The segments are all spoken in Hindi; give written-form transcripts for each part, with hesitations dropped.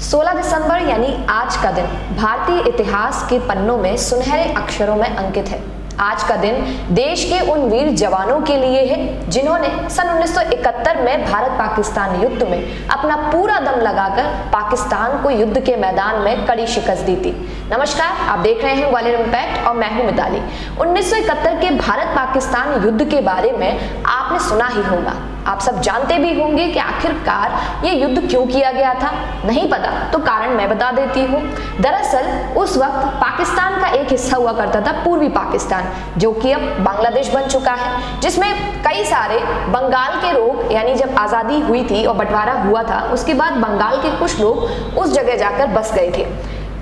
16 दिसंबर यानी आज का दिन भारतीय इतिहास के पन्नों में सुनहरे अक्षरों में अंकित है। आज का दिन देश के उन वीर जवानों के लिए है जिन्होंने सन 1971 में भारत पाकिस्तान युद्ध में अपना पूरा दम लगाकर पाकिस्तान को युद्ध के मैदान में कड़ी शिकस्त दी थी। नमस्कार, आप देख रहे हैं ग्वालियर इम्पैक्ट और मैं हूं मिताली। 1971 के भारत पाकिस्तान युद्ध के बारे में आपने सुना ही होगा। आप सब जानते भी होंगे कि आखिरकार ये युद्ध क्यों किया गया था। नहीं पता तो कारण मैं बता देती हूँ। दरअसल उस वक्त पाकिस्तान का एक हिस्सा हुआ करता था पूर्वी पाकिस्तान, जो कि अब बांग्लादेश बन चुका है, जिसमें कई सारे बंगाल के लोग, यानी जब आज़ादी हुई थी और बंटवारा हुआ था उसके बाद बंगाल के कुछ लोग उस जगह जाकर बस गए थे।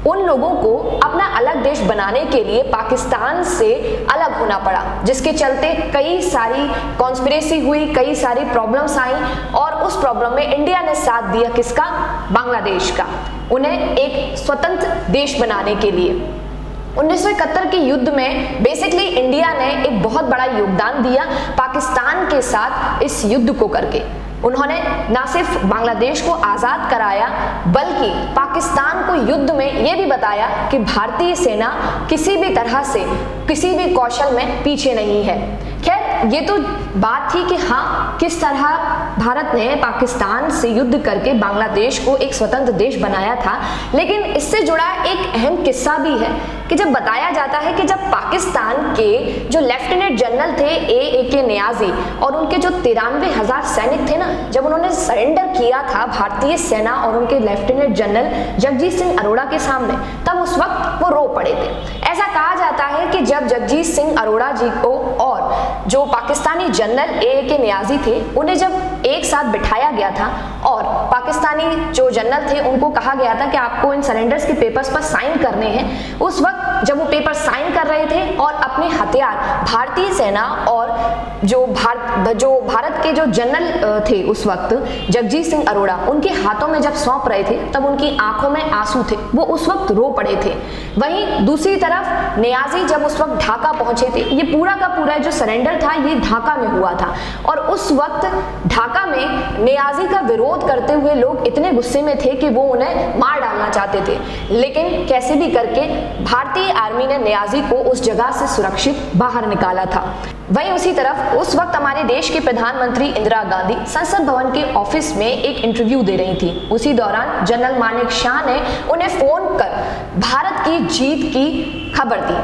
उन लोगों को अपना अलग देश बनाने के लिए पाकिस्तान से अलग होना पड़ा, जिसके चलते कई सारी कॉन्स्पिरेसी हुई, कई सारी प्रॉब्लम्स आई और उस प्रॉब्लम में इंडिया ने साथ दिया किसका? बांग्लादेश का, उन्हें एक स्वतंत्र देश बनाने के लिए। 1971 के युद्ध में बेसिकली इंडिया ने एक बहुत बड़ा योगदान दिया पाकिस्तान के साथ इस युद्ध को करके। उन्होंने न सिर्फ बांग्लादेश को आज़ाद कराया बल्कि पाकिस्तान को युद्ध में यह भी बताया कि भारतीय सेना किसी भी तरह से किसी भी कौशल में पीछे नहीं है। खैर, ये तो बात थी कि हाँ, किस तरह भारत ने पाकिस्तान से युद्ध करके बांग्लादेश को एक स्वतंत्र देश बनाया था, लेकिन इससे जुड़ा एक अहम किस्सा भी है कि जब बताया जाता है कि जब पाकिस्तान के जो लेफ्टिनेंट जनरल थे ए नियाजी और उनके जो 93,000 सैनिक थे ना, जब उन्होंने सरेंडर किया था भारतीय सेना और उनके लेफ्टिनेंट जनरल जगजीत सिंह अरोड़ा के सामने, तब उस वक्त वो रो पड़े थे। ऐसा कहा जाता है कि जब जगजीत सिंह अरोड़ा जी को और जो पाकिस्तानी जनरल ए नियाजी थे उन्हें जब एक साथ बिठाया गया था और पाकिस्तानी जो जनरल थे उनको कहा गया था कि आपको इन सरेंडर्स के पेपर्स पर साइन करने हैं, उस वक्त जब वो पेपर साइन कर रहे थे और अपने हथियार भारतीय सेना और जो भारत के जो जनरल थे उस वक्त जगजीत सिंह अरोड़ा, उनके हाथों में जब सौंप रहे थे तब उनकी आंखों में आंसू थे, वो उस वक्त रो पड़े थे। वहीं दूसरी तरफ नियाजी जब उस वक्त ढाका पहुंचे थे, ये पूरा का पूरा जो सरेंडर था ये ढाका में हुआ था और उस वक्त ढाका में नियाजी का विरोध करते हुए लोग इतने गुस्से में थे कि वो उन्हें मार डालना चाहते थे, लेकिन कैसे भी करके भारतीय आर्मी ने नियाजी को उस जगह से सुरक्षित बाहर निकाला था। वहीं उसी तरफ उस वक्त हमारे देश के प्रधानमंत्री इंदिरा गांधी संसद भवन के ऑफिस में एक इंटरव्यू दे रही थी। उसी दौरान जनरल मानेक शॉ ने उन्हें फोन कर भारत की जीत की खबर दी।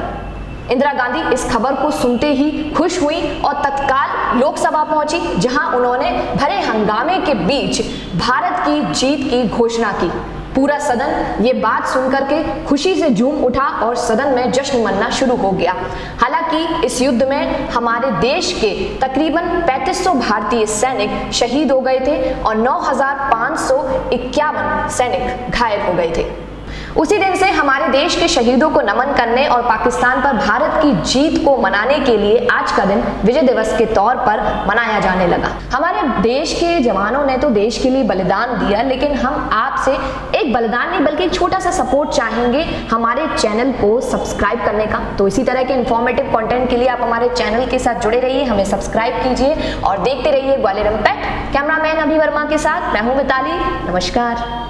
इंदिरा गांधी इस खबर को सुनते ही खुश हुई और तत्काल लोकसभा पहुंची, जहां उन्होंने भरे हंगामे के बीच भारत की जीत की घोषणा की। पूरा सदन ये बात सुनकर के खुशी से झूम उठा और सदन में जश्न मनना शुरू हो गया। हालांकि इस युद्ध में हमारे देश के तकरीबन 3500 भारतीय सैनिक शहीद हो गए थे और 9,551 सैनिक घायल हो गए थे। उसी दिन से हमारे देश के शहीदों को नमन करने और पाकिस्तान पर भारत की जीत को मनाने के लिए आज का दिन विजय दिवस के तौर पर मनाया जाने लगा। हमारे देश के जवानों ने तो देश के लिए बलिदान दिया, लेकिन हम आपसे एक बलिदान नहीं बल्कि एक छोटा सा सपोर्ट चाहेंगे हमारे चैनल को सब्सक्राइब करने का। तो इसी तरह के इन्फॉर्मेटिव कंटेंट के लिए आप हमारे चैनल के साथ जुड़े रहिए, हमें सब्सक्राइब कीजिए और देखते रहिए ग्वालियर इम्पैक्ट। कैमरामैन अभी वर्मा के साथ मैं हूँ मिताली। नमस्कार।